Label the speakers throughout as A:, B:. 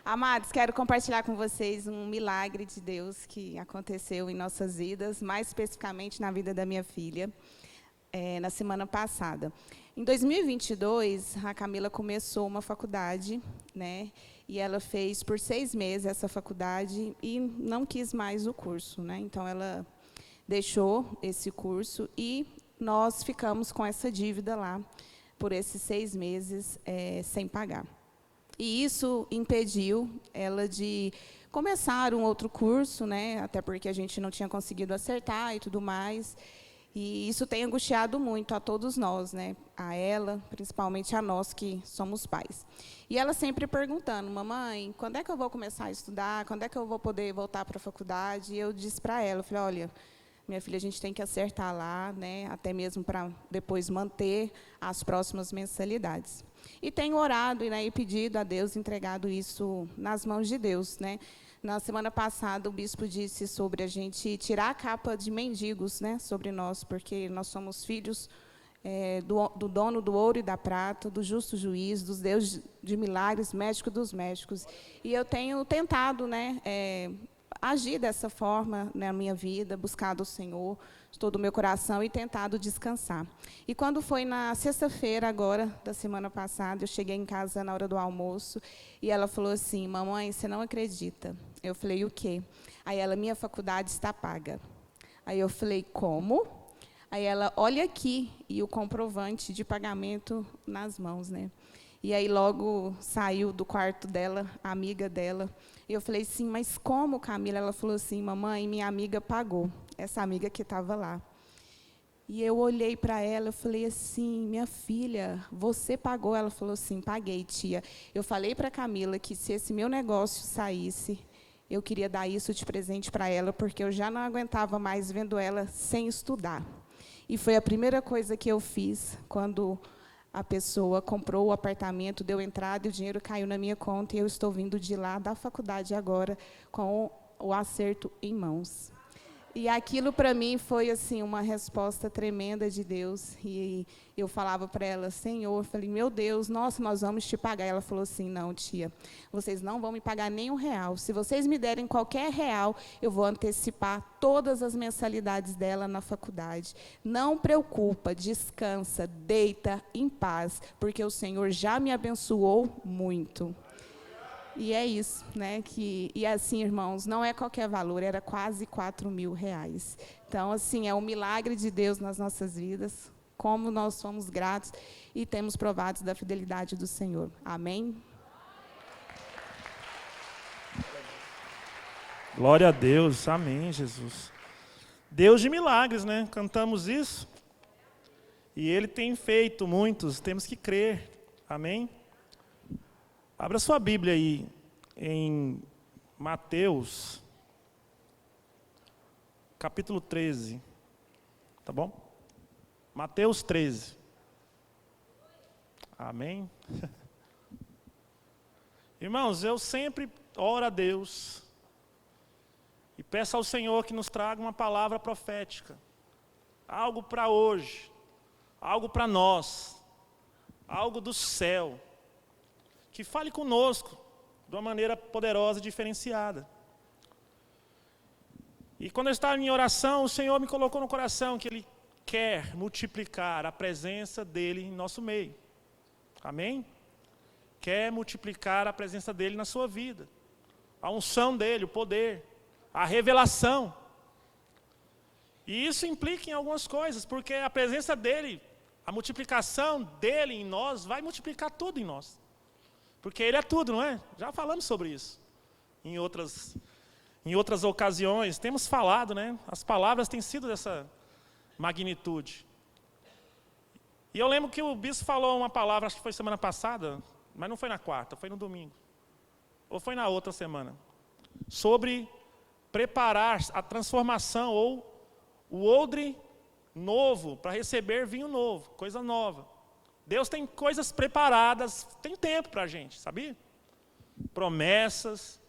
A: Amados, quero compartilhar com vocês um milagre de Deus que aconteceu em nossas vidas, mais especificamente na vida da minha filha, na semana passada. Em 2022, a Camila começou uma faculdade, né? E ela fez por 6 meses essa faculdade e não quis mais o curso, né? Então, ela deixou esse curso e nós ficamos com essa dívida lá por esses 6 meses sem pagar. E isso impediu ela de começar um outro curso, né? Até porque a gente não tinha conseguido acertar e tudo mais. E isso tem angustiado muito a todos nós, né? A ela, principalmente a nós que somos pais. E ela sempre perguntando: mamãe, quando é que eu vou começar a estudar? Quando é que eu vou poder voltar para a faculdade? E eu disse para ela, eu falei: olha, minha filha, a gente tem que acertar lá, né? Até mesmo para depois manter as próximas mensalidades. E tenho orado e pedido a Deus, entregado isso nas mãos de Deus, né? Na semana passada, o bispo disse sobre a gente tirar a capa de mendigos, né, sobre nós, porque nós somos filhos do dono do ouro e da prata, do justo juiz, dos deuses de milagres, médico dos médicos. E eu tenho tentado, né, agir dessa forma na minha vida, buscado o Senhor de todo o meu coração e tentado descansar. E quando foi na sexta-feira, agora, da semana passada, eu cheguei em casa na hora do almoço e ela falou assim: mamãe, você não acredita. Eu falei: o quê? Aí ela: minha faculdade está paga. Aí eu falei: como? Aí ela: olha aqui, e o comprovante de pagamento nas mãos, né? E aí logo saiu do quarto dela, a amiga dela. E eu falei: sim, mas como, Camila? Ela falou assim: mamãe, minha amiga pagou, essa amiga que estava lá. E eu olhei para ela, eu falei assim: minha filha, você pagou? Ela falou assim: paguei, tia. Eu falei para a Camila que se esse meu negócio saísse, eu queria dar isso de presente para ela, porque eu já não aguentava mais vendo ela sem estudar. E foi a primeira coisa que eu fiz quando a pessoa comprou o apartamento, deu entrada e o dinheiro caiu na minha conta, e eu estou vindo de lá da faculdade agora com o acerto em mãos. E aquilo para mim foi assim uma resposta tremenda de Deus. E eu falava para ela: Senhor, eu falei: meu Deus, nossa, nós vamos te pagar. Ela falou assim: não, tia, vocês não vão me pagar nem R$1. Se vocês me derem qualquer real, eu vou antecipar todas as mensalidades dela na faculdade. Não preocupa, descansa, deita em paz, porque o Senhor já me abençoou muito. E é isso, né? E assim, irmãos, não é qualquer valor, era quase R$4.000. Então, assim, é um milagre de Deus nas nossas vidas, como nós somos gratos e temos provado da fidelidade do Senhor. Amém?
B: Glória a Deus, amém, Jesus. Deus de milagres, né? Cantamos isso. E Ele tem feito muitos, temos que crer. Amém? Abra sua Bíblia aí em Mateus, capítulo 13, tá bom? Mateus 13. Amém? Irmãos, eu sempre oro a Deus e peço ao Senhor que nos traga uma palavra profética, algo para hoje, algo para nós, algo do céu, que fale conosco de uma maneira poderosa e diferenciada. E quando eu estava em oração, o Senhor me colocou no coração que Ele quer multiplicar a presença dEle em nosso meio. Amém? Quer multiplicar a presença dEle na sua vida. A unção dEle, o poder, a revelação. E isso implica em algumas coisas, porque a presença dEle, a multiplicação dEle em nós, vai multiplicar tudo em nós. Porque Ele é tudo, não é? Já falamos sobre isso. Em outras ocasiões, temos falado, né? As palavras têm sido dessa magnitude. E eu lembro que o bispo falou uma palavra, acho que foi semana passada, mas não foi na quarta, foi no domingo. Ou foi na outra semana. Sobre preparar a transformação ou o odre novo para receber vinho novo, coisa nova. Deus tem coisas preparadas, tem tempo para a gente, sabia? Promessas,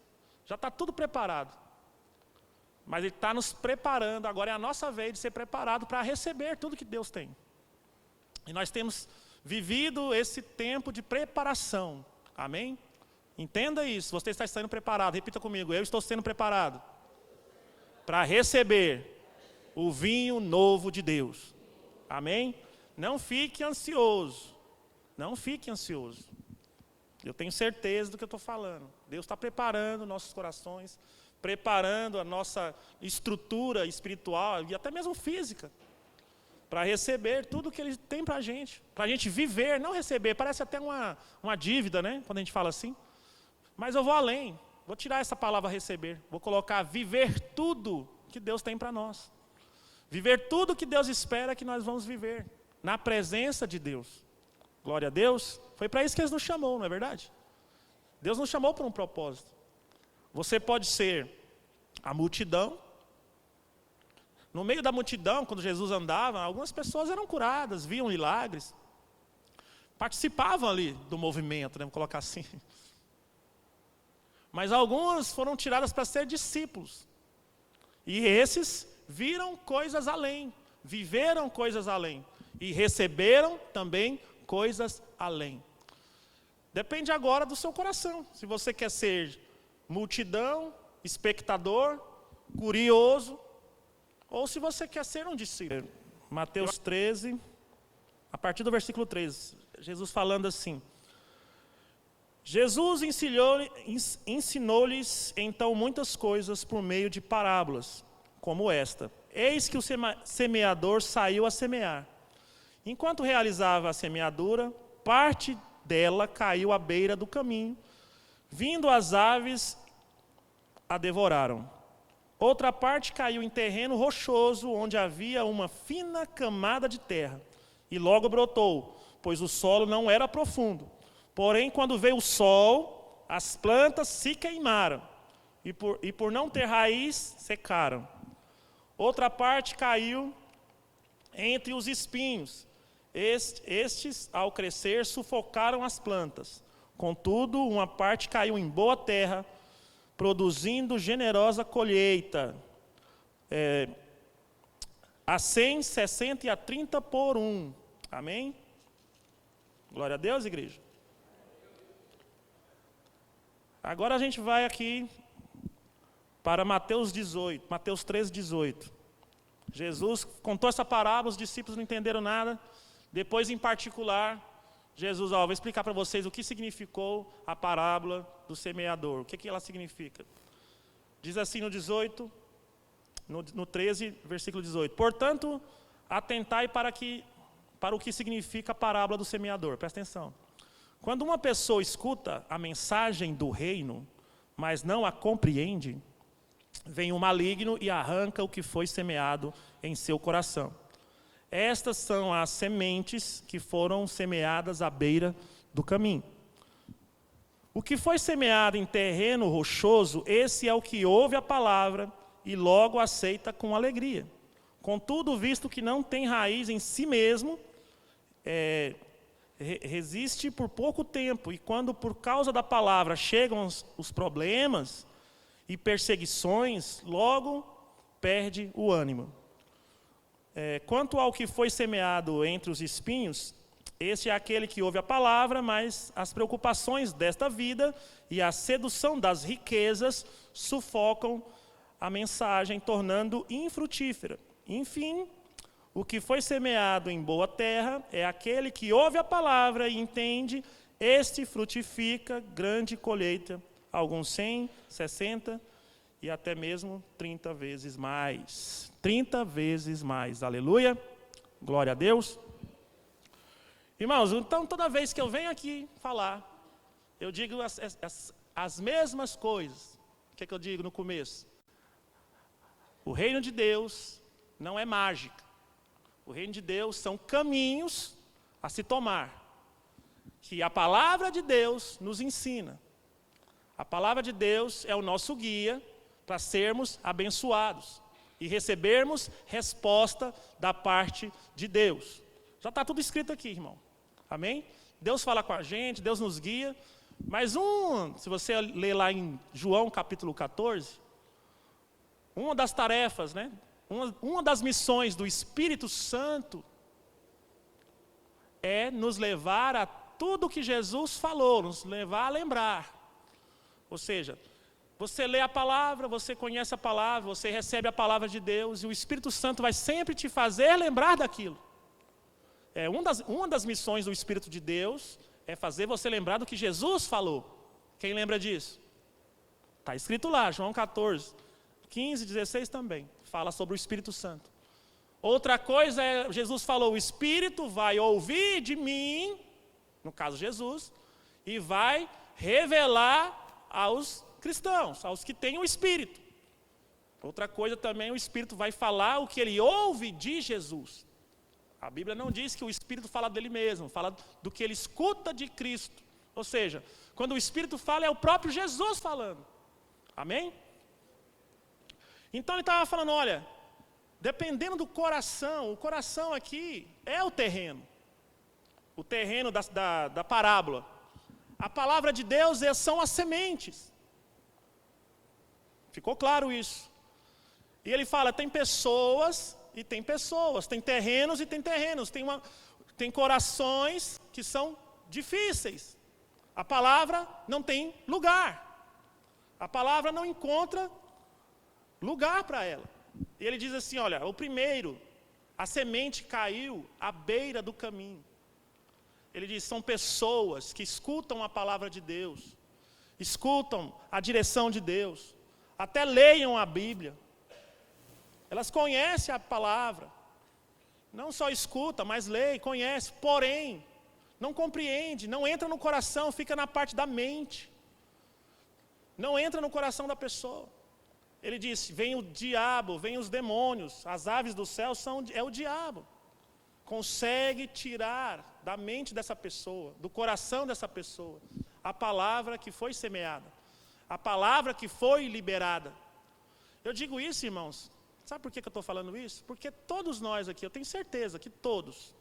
B: já está tudo preparado. Mas Ele está nos preparando, agora é a nossa vez de ser preparado para receber tudo que Deus tem. E nós temos vivido esse tempo de preparação, amém? Entenda isso, você está sendo preparado. Repita comigo, eu estou sendo preparado para receber o vinho novo de Deus. Amém? Não fique ansioso. Não fique ansioso. Eu tenho certeza do que eu estou falando. Deus está preparando nossos corações, preparando a nossa estrutura espiritual e até mesmo física, para receber tudo que Ele tem para a gente viver, não receber. Parece até uma dívida, né? Quando a gente fala assim. Mas eu vou além, vou tirar essa palavra receber, vou colocar viver tudo que Deus tem para nós. Viver tudo que Deus espera que nós vamos viver, na presença de Deus. Glória a Deus. Foi para isso que Ele nos chamou, não é verdade? Deus nos chamou para um propósito. Você pode ser a multidão. No meio da multidão, quando Jesus andava, algumas pessoas eram curadas, viam milagres. Participavam ali do movimento, né? Vou colocar assim. Mas algumas foram tiradas para ser discípulos. E esses viram coisas além, viveram coisas além. E receberam também coisas além. Depende agora do seu coração. Se você quer ser multidão, espectador, curioso, ou se você quer ser um discípulo. Mateus 13, a partir do versículo 13, Jesus falando assim: Jesus ensinou-lhes então muitas coisas por meio de parábolas, como esta. Eis que o semeador saiu a semear. Enquanto realizava a semeadura, parte dela caiu à beira do caminho. Vindo as aves, a devoraram. Outra parte caiu em terreno rochoso, onde havia uma fina camada de terra. E logo brotou, pois o solo não era profundo. Porém, quando veio o sol, as plantas se queimaram. E por não ter raiz, secaram. Outra parte caiu entre os espinhos. Estes, ao crescer, sufocaram as plantas. Contudo, uma parte caiu em boa terra, produzindo generosa colheita. A 100, 60 e a 30 por 1. Amém? Glória a Deus, igreja. Agora a gente vai aqui para Mateus 13, 18. Jesus contou essa parábola, os discípulos não entenderam nada. Depois, em particular, Jesus, vou explicar para vocês o que significou a parábola do semeador. O que ela significa? Diz assim no 18, no 13, versículo 18. Portanto, atentai para o que significa a parábola do semeador. Presta atenção. Quando uma pessoa escuta a mensagem do reino, mas não a compreende, vem o maligno e arranca o que foi semeado em seu coração. Estas são as sementes que foram semeadas à beira do caminho. O que foi semeado em terreno rochoso, esse é o que ouve a palavra e logo aceita com alegria. Contudo, visto que não tem raiz em si mesmo, resiste por pouco tempo, e quando por causa da palavra chegam os problemas e perseguições, logo perde o ânimo. Quanto ao que foi semeado entre os espinhos, este é aquele que ouve a palavra, mas as preocupações desta vida e a sedução das riquezas sufocam a mensagem, tornando infrutífera. Enfim, o que foi semeado em boa terra é aquele que ouve a palavra e entende, este frutifica grande colheita, alguns 100, 60 e até mesmo 30 vezes mais. 30 vezes mais, aleluia, glória a Deus. Irmãos, então toda vez que eu venho aqui falar, eu digo as mesmas coisas. O que eu digo no começo? O reino de Deus não é mágica. O reino de Deus são caminhos a se tomar, que a palavra de Deus nos ensina. A palavra de Deus é o nosso guia para sermos abençoados e recebermos resposta da parte de Deus. Já está tudo escrito aqui, irmão. Amém? Deus fala com a gente, Deus nos guia. Mas se você ler lá em João capítulo 14, uma das tarefas, né? Uma das missões do Espírito Santo é nos levar a tudo que Jesus falou, nos levar a lembrar. Ou seja, você lê a palavra, você conhece a palavra, você recebe a palavra de Deus, e o Espírito Santo vai sempre te fazer lembrar daquilo. Uma das missões do Espírito de Deus é fazer você lembrar do que Jesus falou. Quem lembra disso? Está escrito lá, João 14, 15, 16 também. Fala sobre o Espírito Santo. Outra coisa é, Jesus falou, o Espírito vai ouvir de mim, no caso Jesus, e vai revelar aos cristãos, aos que têm o Espírito. Outra coisa também, o Espírito vai falar o que ele ouve de Jesus. A Bíblia não diz que o Espírito fala dele mesmo, fala do que ele escuta de Cristo. Ou seja, quando o Espírito fala, é o próprio Jesus falando. Amém? Então ele estava falando, olha, dependendo do coração, o coração aqui é o terreno da parábola. A palavra de Deus são as sementes. Ficou claro isso. E ele fala, tem pessoas e tem pessoas, tem terrenos e tem terrenos, tem corações que são difíceis. A palavra não tem lugar. A palavra não encontra lugar para ela. E ele diz assim, olha, o primeiro, a semente caiu à beira do caminho. Ele diz, são pessoas que escutam a palavra de Deus, escutam a direção de Deus, até leiam a Bíblia. Elas conhecem a palavra, não só escuta, mas lê, conhece, porém, não compreende, não entra no coração, fica na parte da mente. Não entra no coração da pessoa. Ele disse, vem o diabo, vem os demônios, as aves do céu é o diabo. Consegue tirar da mente dessa pessoa, do coração dessa pessoa, a palavra que foi semeada, a palavra que foi liberada. Eu digo isso, irmãos, sabe por que eu estou falando isso? Porque todos nós aqui, eu tenho certeza que todos,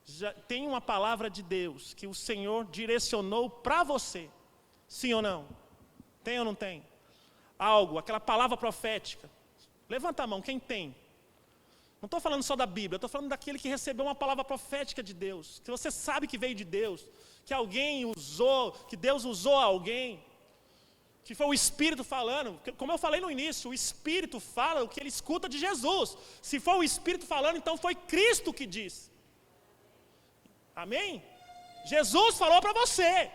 B: já tem uma palavra de Deus que o Senhor direcionou para você. Sim ou não? Tem ou não tem? Algo, aquela palavra profética. Levanta a mão, quem tem? Não estou falando só da Bíblia, estou falando daquele que recebeu uma palavra profética de Deus, que você sabe que veio de Deus, que alguém usou, que Deus usou alguém, que foi o Espírito falando. Como eu falei no início, o Espírito fala o que ele escuta de Jesus. Se for o Espírito falando, então foi Cristo que disse. Amém? Jesus falou para você.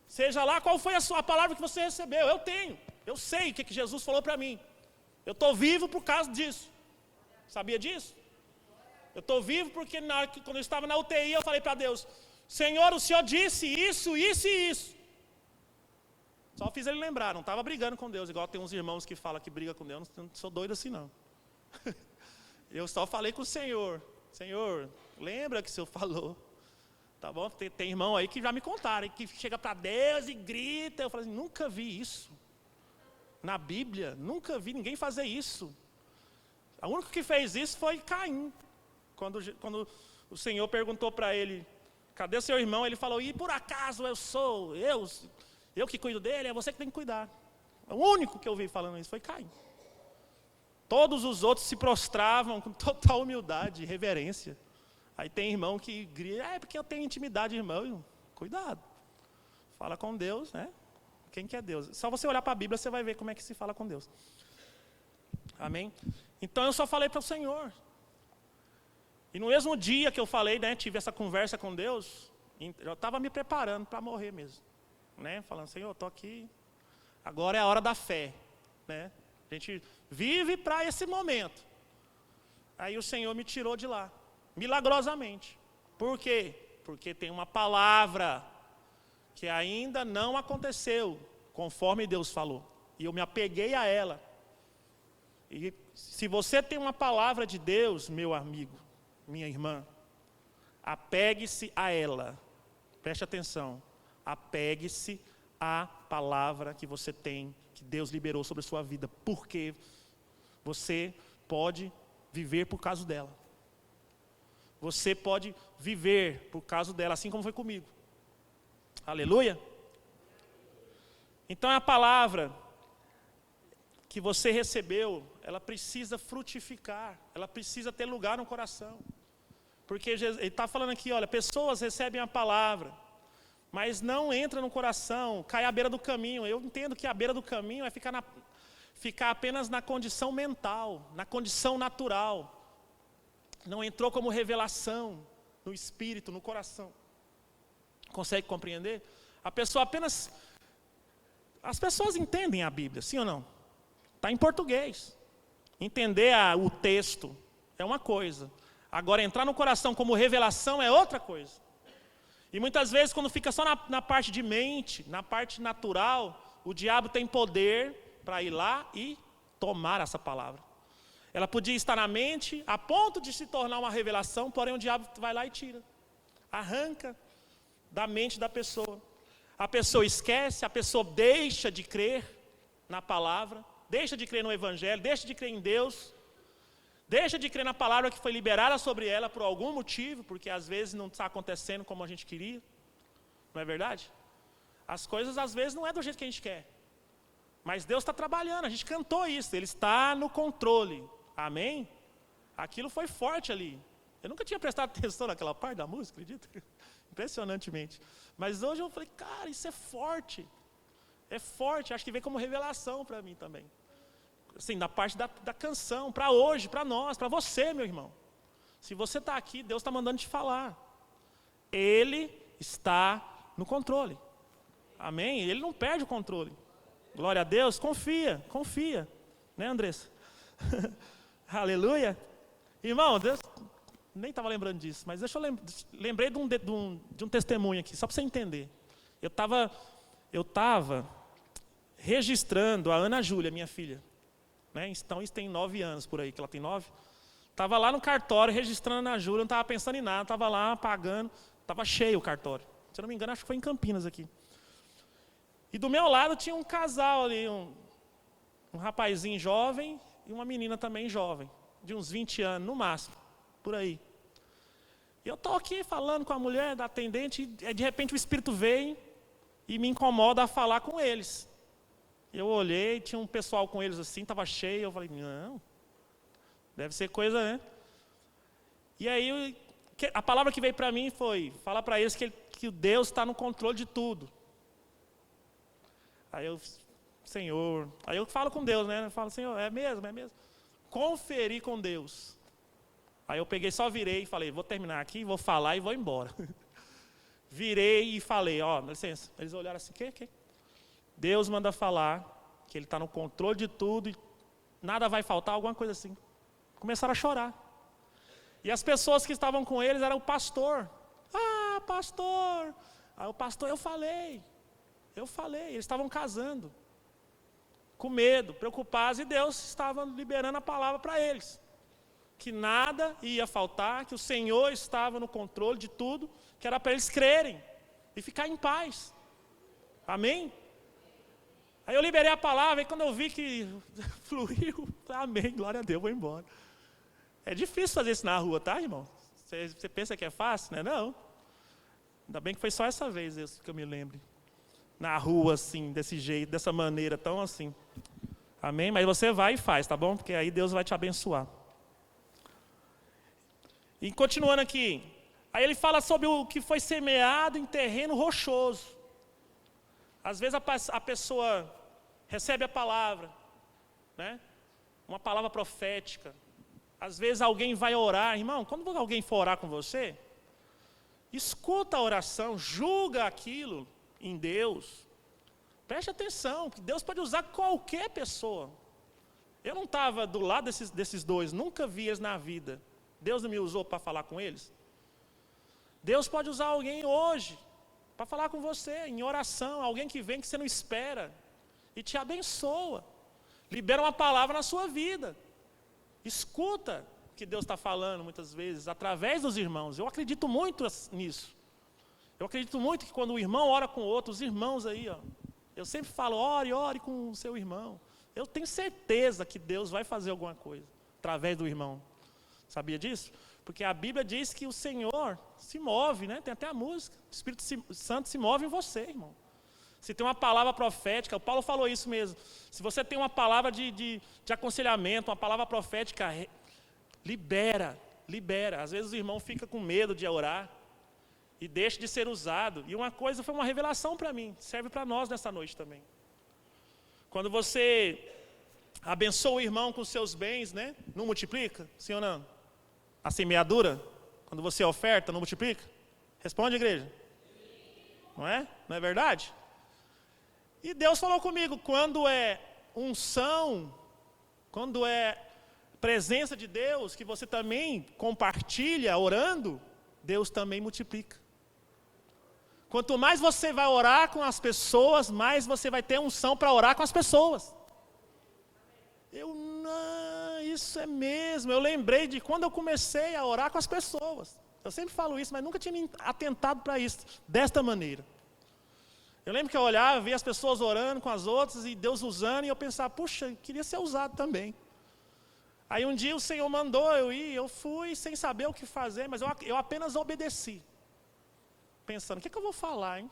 B: Seja lá qual foi a palavra que você recebeu, eu tenho. Eu sei o que Jesus falou para mim. Eu estou vivo por causa disso. Sabia disso? Eu estou vivo porque quando eu estava na UTI, eu falei para Deus, Senhor, o Senhor disse isso, isso e isso. Só fiz ele lembrar, não estava brigando com Deus, igual tem uns irmãos que falam que briga com Deus, não sou doido assim não. Eu só falei com o Senhor, Senhor, lembra que o Senhor falou. Tá bom? Tem irmão aí que já me contaram, que chega para Deus e grita. Eu falei assim, nunca vi isso. Na Bíblia, nunca vi ninguém fazer isso. O único que fez isso foi Caim. Quando o Senhor perguntou para ele, cadê o seu irmão? Ele falou, e por acaso eu que cuido dele, é você que tem que cuidar. O único que eu vi falando isso foi Caim. Todos os outros se prostravam com total humildade e reverência. Aí tem irmão que grita, porque eu tenho intimidade, irmão. Cuidado. Fala com Deus, né? Quem que é Deus? Só você olhar para a Bíblia, você vai ver como é que se fala com Deus. Amém? Então eu só falei para o Senhor. E no mesmo dia que eu falei, né, tive essa conversa com Deus, eu estava me preparando para morrer mesmo. Né? Falando, Senhor, estou aqui, agora é a hora da fé. Né? A gente vive para esse momento. Aí o Senhor me tirou de lá. Milagrosamente. Por quê? Porque tem uma palavra que ainda não aconteceu, conforme Deus falou. E eu me apeguei a ela. E se você tem uma palavra de Deus, meu amigo, minha irmã, apegue-se a ela. Preste atenção. Apegue-se à palavra que você tem, que Deus liberou sobre a sua vida. Porque você pode viver por causa dela. Você pode viver por causa dela, assim como foi comigo. Aleluia? Então a palavra que você recebeu, ela precisa frutificar, ela precisa ter lugar no coração. Porque ele está falando aqui, olha, pessoas recebem a palavra, mas não entra no coração, cai à beira do caminho. Eu entendo que a beira do caminho é ficar apenas na condição mental, na condição natural. Não entrou como revelação no espírito, no coração. Consegue compreender? A pessoa apenas... As pessoas entendem a Bíblia, sim ou não? Está em português. Entender o texto é uma coisa. Agora, entrar no coração como revelação é outra coisa. E muitas vezes, quando fica só na parte de mente, na parte natural, o diabo tem poder para ir lá e tomar essa palavra. Ela podia estar na mente, a ponto de se tornar uma revelação, porém o diabo vai lá e tira. Arranca da mente da pessoa. A pessoa esquece, a pessoa deixa de crer na palavra, deixa de crer no Evangelho, deixa de crer em Deus, deixa de crer na palavra que foi liberada sobre ela por algum motivo, porque às vezes não está acontecendo como a gente queria. Não é verdade? As coisas às vezes não é do jeito que a gente quer. Mas Deus está trabalhando, a gente cantou isso, Ele está no controle. Amém? Aquilo foi forte ali. Eu nunca tinha prestado atenção naquela parte da música, acredita? Impressionantemente. Mas hoje eu falei, cara, isso é forte. É forte, acho que vem como revelação para mim também. Assim, da parte da canção, para hoje, para nós, para você, meu irmão. Se você está aqui, Deus está mandando te falar. Ele está no controle. Amém? Ele não perde o controle. Glória a Deus, confia. Né, Andressa? Aleluia. Irmão, Deus... Nem estava lembrando disso, mas lembrei de um testemunho aqui, só para você entender. Eu estava registrando a Ana Júlia, minha filha. Né? Então, isso tem 9 anos por aí, que ela tem 9. Estava lá no cartório, registrando a Ana Júlia, não estava pensando em nada, estava lá pagando, estava cheio o cartório. Se eu não me engano, acho que foi em Campinas aqui. E do meu lado tinha um casal ali, um rapazinho jovem e uma menina também jovem, de uns 20 anos no máximo. Por aí. E eu estou aqui falando com a mulher da atendente, e de repente o Espírito veio e me incomoda a falar com eles. Eu olhei, tinha um pessoal com eles assim, estava cheio, eu falei, não, deve ser coisa, né? E aí, a palavra que veio para mim foi, fala para eles que Deus está no controle de tudo. Aí eu, Senhor, aí eu falo com Deus, né? Eu falo, Senhor, é mesmo? Conferir com Deus. Aí eu peguei, só virei e falei, vou terminar aqui, vou falar e vou embora. Virei e falei, ó, dá licença. Eles olharam assim, que? Deus manda falar que Ele está no controle de tudo e nada vai faltar, alguma coisa assim. Começaram a chorar. E as pessoas que estavam com eles eram o pastor. Ah, pastor! Aí o pastor, eu falei. Eles estavam casando. Com medo, preocupados, e Deus estava liberando a palavra para eles. Que nada ia faltar, que o Senhor estava no controle de tudo, que era para eles crerem e ficar em paz. Amém? Aí eu liberei a palavra, e quando eu vi que fluiu, amém, glória a Deus, vou embora. É difícil fazer isso na rua, tá, irmão? Você pensa que é fácil? Não é não. Ainda bem que foi só essa vez isso que eu me lembre. Na rua, assim, desse jeito, dessa maneira, tão assim. Amém? Mas você vai e faz, tá bom? Porque aí Deus vai te abençoar. E continuando aqui, aí ele fala sobre o que foi semeado em terreno rochoso. Às vezes a pessoa recebe a palavra, né? Uma palavra profética. Às vezes alguém vai orar, irmão, quando alguém for orar com você, escuta a oração, julga aquilo em Deus. Preste atenção, que Deus pode usar qualquer pessoa. Eu não estava do lado desses dois, nunca vi eles na vida. Deus não me usou para falar com eles? Deus pode usar alguém hoje para falar com você, em oração, alguém que vem que você não espera e te abençoa. Libera uma palavra na sua vida. Escuta o que Deus está falando muitas vezes, através dos irmãos. Eu acredito muito nisso. Eu acredito muito que quando o irmão ora com o outro, os irmãos aí, ó, eu sempre falo, ore com o seu irmão. Eu tenho certeza que Deus vai fazer alguma coisa através do irmão. Sabia disso? Porque a Bíblia diz que o Senhor se move, né? Tem até a música. O Espírito Santo se move em você, irmão. Se tem uma palavra profética, o Paulo falou isso mesmo. Se você tem uma palavra de aconselhamento, uma palavra profética, libera. Às vezes o irmão fica com medo de orar. e deixe de ser usado. E uma coisa foi uma revelação para mim, serve para nós nessa noite também. Quando você abençoa o irmão com seus bens, né? Não multiplica? Sim ou não? A semeadura, quando você oferta, não multiplica? Responde, igreja. Não é? Não é verdade? E Deus falou comigo, quando é unção, quando é presença de Deus, que você também compartilha orando, Deus também multiplica. Quanto mais você vai orar com as pessoas, mais você vai ter unção para orar com as pessoas. Não, isso é mesmo. Eu lembrei de quando eu comecei a orar com as pessoas. Eu sempre falo isso, mas nunca tinha me atentado para isso, desta maneira. Eu lembro que eu olhava, via as pessoas orando com as outras, e Deus usando, e eu pensava, puxa, eu queria ser usado também. Aí um dia o Senhor mandou eu ir, eu fui sem saber o que fazer, mas eu apenas obedeci. Pensando, o que eu vou falar, hein?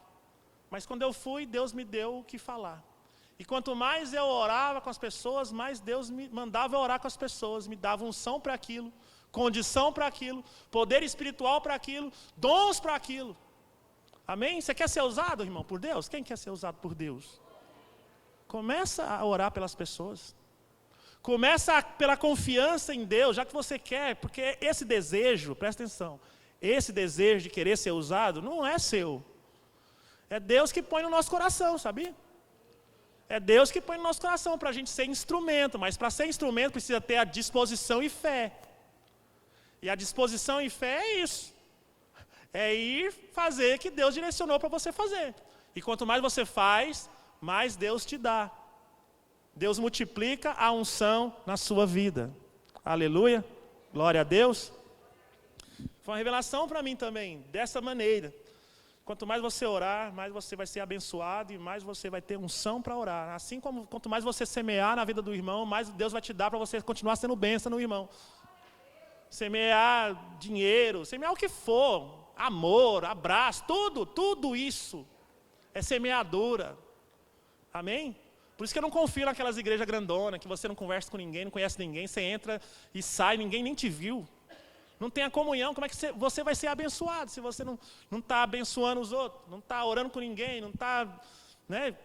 B: Mas quando eu fui, Deus me deu o que falar. E quanto mais eu orava com as pessoas, mais Deus me mandava eu orar com as pessoas, me dava unção para aquilo, condição para aquilo, poder espiritual para aquilo, dons para aquilo. Amém? Você quer ser usado, irmão, por Deus? Quem quer ser usado por Deus? Começa a orar pelas pessoas. Começa pela confiança em Deus, já que você quer, porque esse desejo, presta atenção, esse desejo de querer ser usado não é seu. É Deus que põe no nosso coração, sabia? É Deus que põe no nosso coração para a gente ser instrumento, mas para ser instrumento precisa ter a disposição e fé. E a disposição e fé é isso. É ir fazer o que Deus direcionou para você fazer. E quanto mais você faz, mais Deus te dá. Deus multiplica a unção na sua vida. Aleluia. Glória a Deus. Foi uma revelação para mim também, dessa maneira. Quanto mais você orar, mais você vai ser abençoado e mais você vai ter unção para orar. Assim como quanto mais você semear na vida do irmão, mais Deus vai te dar para você continuar sendo bênção no irmão. Semear dinheiro, semear o que for, amor, abraço, tudo isso é semeadura. Amém? Por isso que eu não confio naquelas igrejas grandonas, que você não conversa com ninguém, não conhece ninguém, você entra e sai, ninguém nem te viu. Não tem a comunhão, como é que você vai ser abençoado se você não está abençoando os outros, não está orando com ninguém, não está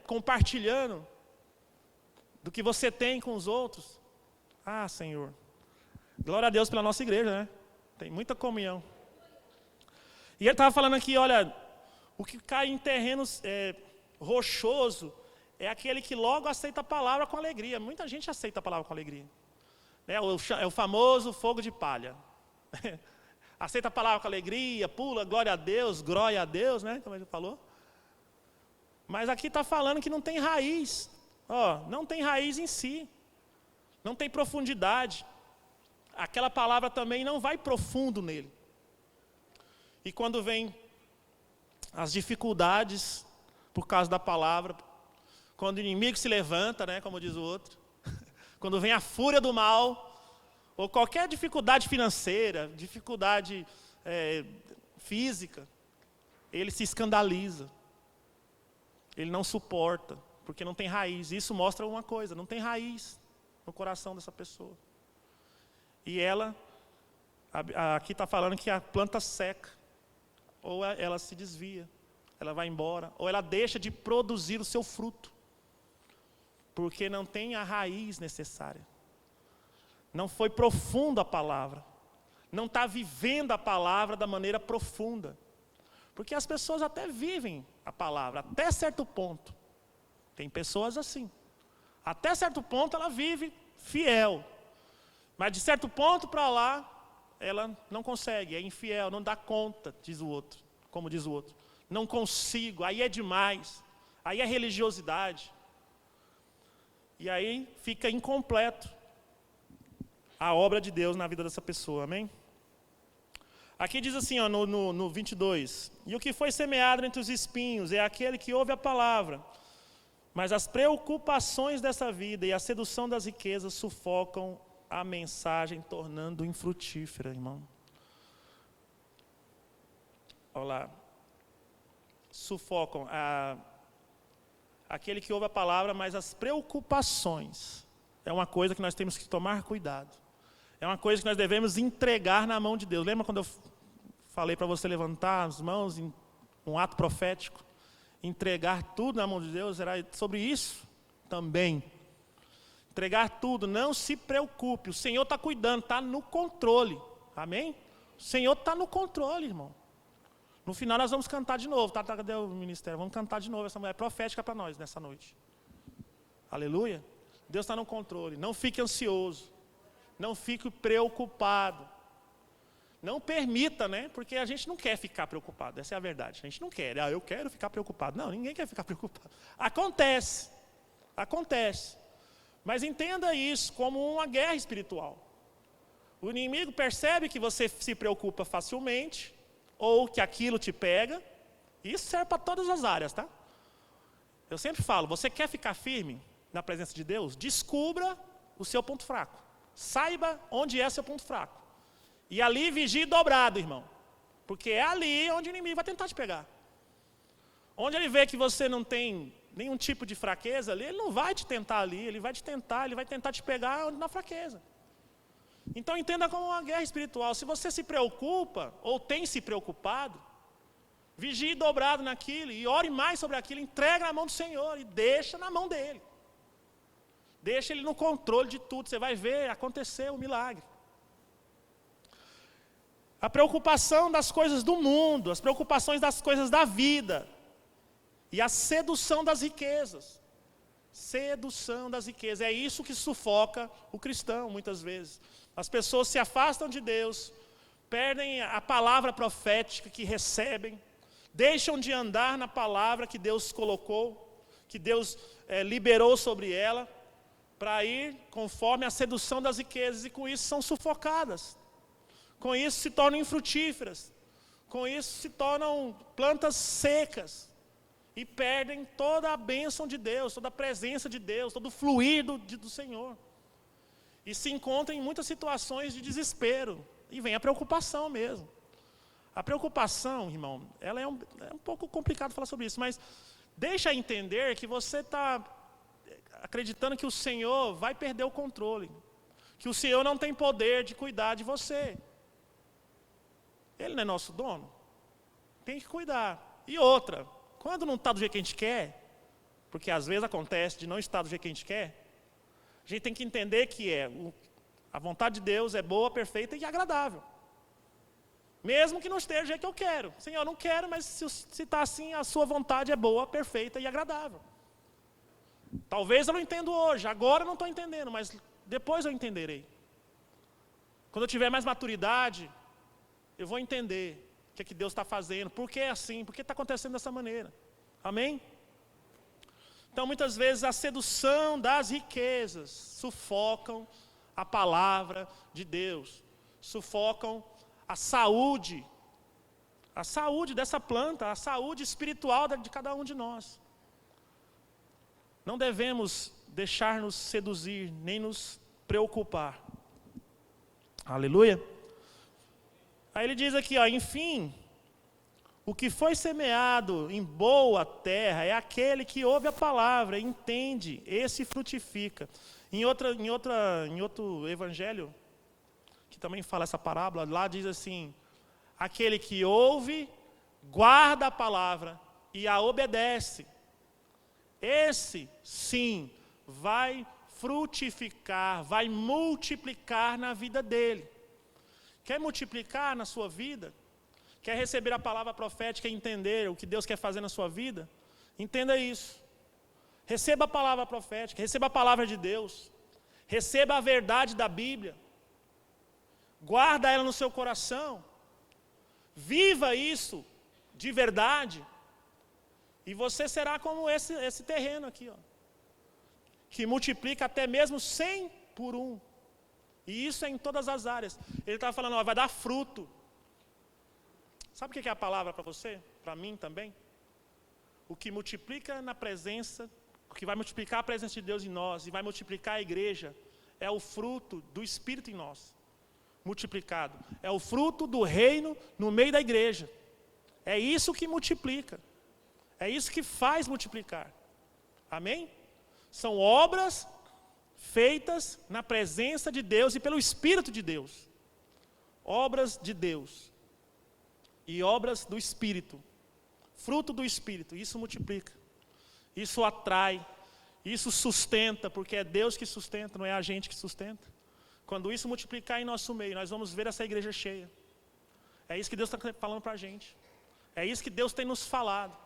B: compartilhando do que você tem com os outros? Ah, Senhor. Glória a Deus pela nossa igreja, né? Tem muita comunhão. E ele estava falando aqui, olha, o que cai em terrenos rochoso é aquele que logo aceita a palavra com alegria. Muita gente aceita a palavra com alegria. É o famoso fogo de palha. Aceita a palavra com alegria, pula, glória a Deus, né? Como ele falou. Mas aqui está falando que não tem raiz. Não tem raiz em si. Não tem profundidade. Aquela palavra também não vai profundo nele. E quando vem as dificuldades por causa da palavra, quando o inimigo se levanta, né, como diz o outro, quando vem a fúria do mal, ou qualquer dificuldade financeira, dificuldade física, ele se escandaliza. Ele não suporta, porque não tem raiz. Isso mostra uma coisa, não tem raiz no coração dessa pessoa. E ela, aqui está falando que a planta seca, ou ela se desvia, ela vai embora, ou ela deixa de produzir o seu fruto, porque não tem a raiz necessária. Não foi profunda a palavra. Não está vivendo a palavra da maneira profunda. Porque as pessoas até vivem a palavra, até certo ponto. Tem pessoas assim. Até certo ponto ela vive fiel. Mas de certo ponto para lá, ela não consegue, é infiel, não dá conta, diz o outro, como diz o outro. Não consigo, aí é demais. Aí é religiosidade. E aí fica incompleto a obra de Deus na vida dessa pessoa, amém? Aqui diz assim, no 22, e o que foi semeado entre os espinhos é aquele que ouve a palavra, mas as preocupações dessa vida e a sedução das riquezas sufocam a mensagem, tornando infrutífera, irmão. Olha lá, sufocam aquele que ouve a palavra, mas as preocupações é uma coisa que nós temos que tomar cuidado. É uma coisa que nós devemos entregar na mão de Deus. Lembra quando eu falei para você levantar as mãos em um ato profético, entregar tudo na mão de Deus, era sobre isso também. Entregar tudo, não se preocupe, o Senhor está cuidando, está no controle, amém? O Senhor está no controle, irmão. No final nós vamos cantar de novo, tá? Cadê o ministério? Vamos cantar de novo, essa mulher profética para nós nessa noite. Aleluia. Deus está no controle, não fique ansioso, não fique preocupado. Não permita, né? Porque a gente não quer ficar preocupado, essa é a verdade. A gente não quer, eu quero ficar preocupado. Não, ninguém quer ficar preocupado. Acontece. Mas entenda isso como uma guerra espiritual. O inimigo percebe que você se preocupa facilmente, ou que aquilo te pega. Isso serve para todas as áreas, tá? Eu sempre falo, você quer ficar firme na presença de Deus? Descubra o seu ponto fraco. Saiba onde é seu ponto fraco. E ali vigie dobrado, irmão. Porque é ali onde o inimigo vai tentar te pegar. Onde ele vê que você não tem nenhum tipo de fraqueza ali, ele não vai te tentar ali, ele vai tentar te pegar na fraqueza. Então entenda como uma guerra espiritual. Se você se preocupa, ou tem se preocupado, vigie dobrado naquilo, e ore mais sobre aquilo, entrega na mão do Senhor, e deixa na mão dele. Deixa ele no controle de tudo, você vai ver acontecer o milagre. A preocupação das coisas do mundo, as preocupações das coisas da vida, e a sedução das riquezas. Sedução das riquezas, é isso que sufoca o cristão muitas vezes. As pessoas se afastam de Deus, perdem a palavra profética que recebem, deixam de andar na palavra que Deus colocou, que Deus liberou sobre ela, para ir conforme a sedução das riquezas, e com isso são sufocadas. Com isso se tornam infrutíferas, com isso se tornam plantas secas, e perdem toda a bênção de Deus, toda a presença de Deus, todo o fluir do Senhor. E se encontram em muitas situações de desespero, e vem a preocupação mesmo. A preocupação, irmão, ela é um pouco complicado falar sobre isso, mas deixa entender que você está acreditando que o Senhor vai perder o controle, que o Senhor não tem poder de cuidar de você. Ele não é nosso dono? Tem que cuidar. E outra, quando não está do jeito que a gente quer, porque às vezes acontece de não estar do jeito que a gente quer, a gente tem que entender que a vontade de Deus é boa, perfeita e agradável. Mesmo que não esteja do jeito que eu quero. Senhor, eu não quero, mas se está assim, a sua vontade é boa, perfeita e agradável. Talvez eu não entenda hoje, agora eu não estou entendendo, mas depois eu entenderei. Quando eu tiver mais maturidade, eu vou entender o que Deus está fazendo, por que é assim, por que está acontecendo dessa maneira. Amém? Então, muitas vezes, a sedução das riquezas sufocam a palavra de Deus, sufocam a saúde dessa planta, a saúde espiritual de cada um de nós. Não devemos deixar-nos seduzir, nem nos preocupar. Aleluia. Aí ele diz aqui, enfim, o que foi semeado em boa terra é aquele que ouve a palavra, entende, esse frutifica. Em outro evangelho, que também fala essa parábola, lá diz assim, aquele que ouve, guarda a palavra e a obedece. Esse, sim, vai frutificar, vai multiplicar na vida dele. Quer multiplicar na sua vida? Quer receber a palavra profética e entender o que Deus quer fazer na sua vida? Entenda isso. Receba a palavra profética, receba a palavra de Deus. Receba a verdade da Bíblia. Guarda ela no seu coração. Viva isso de verdade. E você será como esse terreno aqui, que multiplica até mesmo 100 por 1. E isso é em todas as áreas. Ele estava falando, vai dar fruto. Sabe o que é a palavra para você? Para mim também? O que multiplica na presença, o que vai multiplicar a presença de Deus em nós e vai multiplicar a igreja, é o fruto do Espírito em nós. Multiplicado. É o fruto do reino no meio da igreja. É isso que multiplica. É isso que faz multiplicar. Amém? São obras feitas na presença de Deus e pelo Espírito de Deus. Obras de Deus. e obras do Espírito, fruto do Espírito, isso multiplica, isso atrai, isso sustenta, porque é Deus que sustenta, não é a gente que sustenta. Quando isso multiplicar em nosso meio, nós vamos ver essa igreja cheia. É isso que Deus está falando para a gente. É isso que Deus tem nos falado.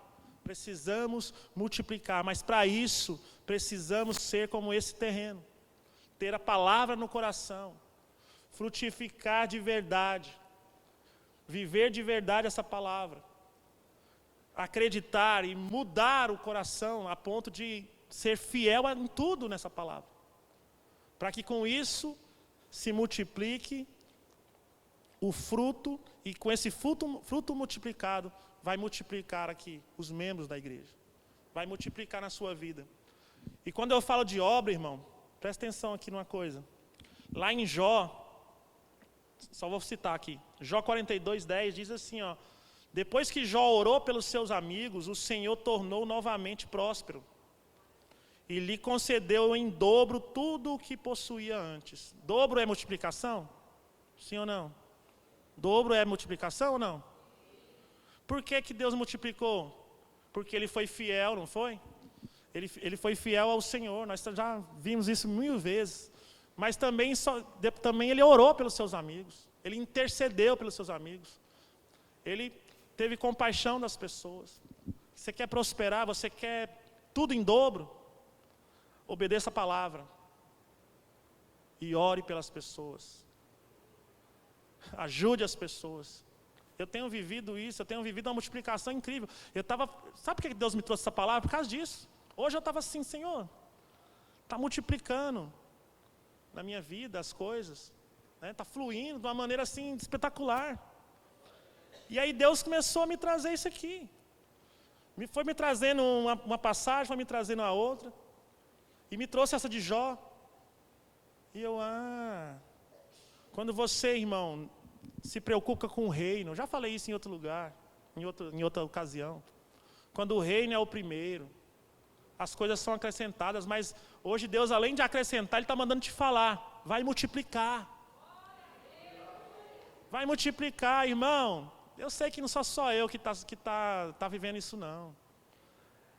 B: Precisamos multiplicar, mas para isso, precisamos ser como esse terreno. Ter a palavra no coração, frutificar de verdade, viver de verdade essa palavra, acreditar e mudar o coração a ponto de ser fiel em tudo nessa palavra, para que com isso se multiplique o fruto, e com esse fruto multiplicado, vai multiplicar aqui os membros da igreja, vai multiplicar na sua vida. E quando eu falo de obra, irmão, presta atenção aqui numa coisa. Lá em Jó, só vou citar aqui, Jó 42:10 diz assim, ó: depois que Jó orou pelos seus amigos, o Senhor tornou novamente próspero e lhe concedeu em dobro tudo o que possuía antes. Dobro é multiplicação? Sim ou não? Dobro é multiplicação ou não? Por que Deus multiplicou? Porque Ele foi fiel, não foi? Ele foi fiel ao Senhor, nós já vimos isso 1000 vezes. Mas também Ele orou pelos seus amigos, Ele intercedeu pelos seus amigos, Ele teve compaixão das pessoas. Você quer prosperar, você quer tudo em dobro? Obedeça a palavra e ore pelas pessoas. Ajude as pessoas. Eu tenho vivido isso, eu tenho vivido uma multiplicação incrível. Sabe por que Deus me trouxe essa palavra? Por causa disso. Hoje eu estava assim, Senhor, está multiplicando na minha vida as coisas, está fluindo de uma maneira assim espetacular. E aí Deus começou a me trazer isso aqui. Foi me trazendo uma passagem, foi me trazendo a outra. E me trouxe essa de Jó. E eu, quando você, irmão, se preocupa com o reino, já falei isso em outro lugar, em outra ocasião. Quando o reino é o primeiro, as coisas são acrescentadas, mas hoje Deus, além de acrescentar, Ele está mandando te falar, vai multiplicar. Vai multiplicar, irmão. Eu sei que não sou só eu que tá vivendo isso, não.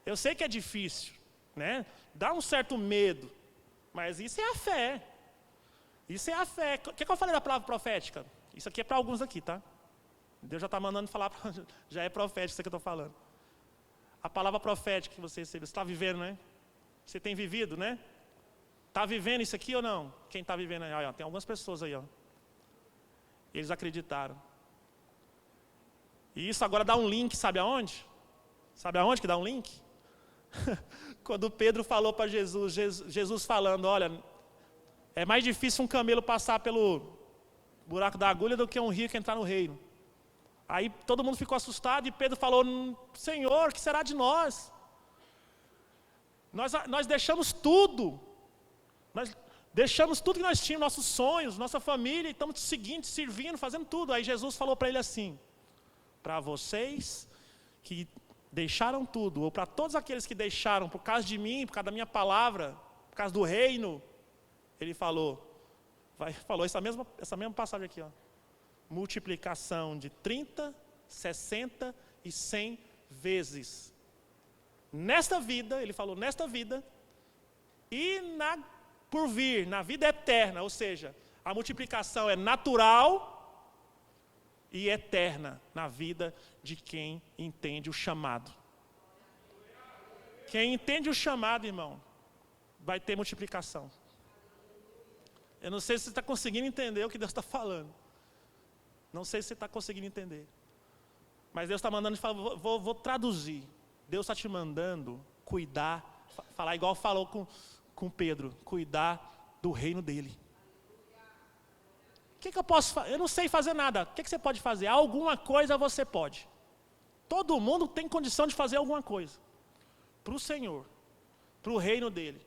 B: Eu sei que é difícil, né? Dá um certo medo, mas isso é a fé. Isso é a fé. O que eu falei da palavra profética? Isso aqui é para alguns aqui, tá? Deus já está mandando falar, já é profético isso que eu estou falando. A palavra profética que você recebeu, você está vivendo, né? Você tem vivido, né? Está vivendo isso aqui ou não? Quem está vivendo aí? Ó, tem algumas pessoas aí, ó. Eles acreditaram. E isso agora dá um link, sabe aonde? Sabe aonde que dá um link? Quando Pedro falou para Jesus, Jesus falando, olha, é mais difícil um camelo passar pelo buraco da agulha do que um rico entrar no reino. Aí todo mundo ficou assustado e Pedro falou, Senhor, o que será de nós? Nós deixamos tudo. Nós deixamos tudo que nós tínhamos, nossos sonhos, nossa família, e estamos te seguindo, te servindo, fazendo tudo. Aí Jesus falou para ele assim, para vocês que deixaram tudo, ou para todos aqueles que deixaram por causa de mim, por causa da minha palavra, por causa do reino, ele falou essa mesma passagem aqui, ó. Multiplicação de 30, 60 e 100 vezes. Nesta vida, ele falou, nesta vida, e por vir, na vida eterna, ou seja, a multiplicação é natural e eterna na vida de quem entende o chamado. Quem entende o chamado, irmão, vai ter multiplicação. Eu não sei se você está conseguindo entender o que Deus está falando. Não sei se você está conseguindo entender. Mas Deus está mandando, vou traduzir. Deus está te mandando cuidar, falar igual falou com Pedro, cuidar do reino dele. O que eu posso fazer? Eu não sei fazer nada. O que você pode fazer? Alguma coisa você pode. Todo mundo tem condição de fazer alguma coisa. Para o Senhor. Para o reino dele.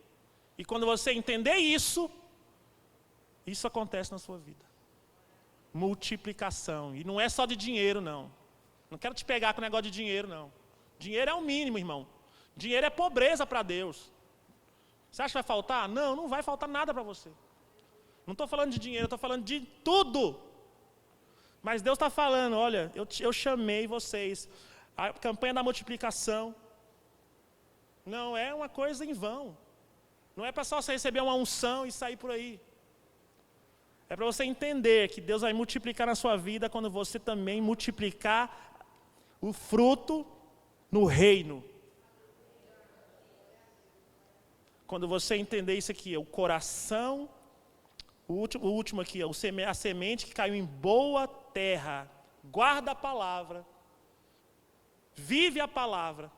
B: E quando você entender isso acontece na sua vida. Multiplicação. E não é só de dinheiro, não. Não quero te pegar com o negócio de dinheiro, não. Dinheiro é o mínimo, irmão. Dinheiro é pobreza para Deus. Você acha que vai faltar? Não, não vai faltar nada para você. Não estou falando de dinheiro, estou falando de tudo. Mas Deus está falando, olha, eu chamei vocês. A campanha da multiplicação não é uma coisa em vão. Não é para só você receber uma unção e sair por aí. É para você entender que Deus vai multiplicar na sua vida quando você também multiplicar o fruto no reino. Quando você entender isso aqui, o coração, o último aqui, a semente que caiu em boa terra, guarda a palavra, vive a palavra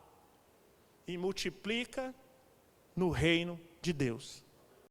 B: e multiplica no reino de Deus.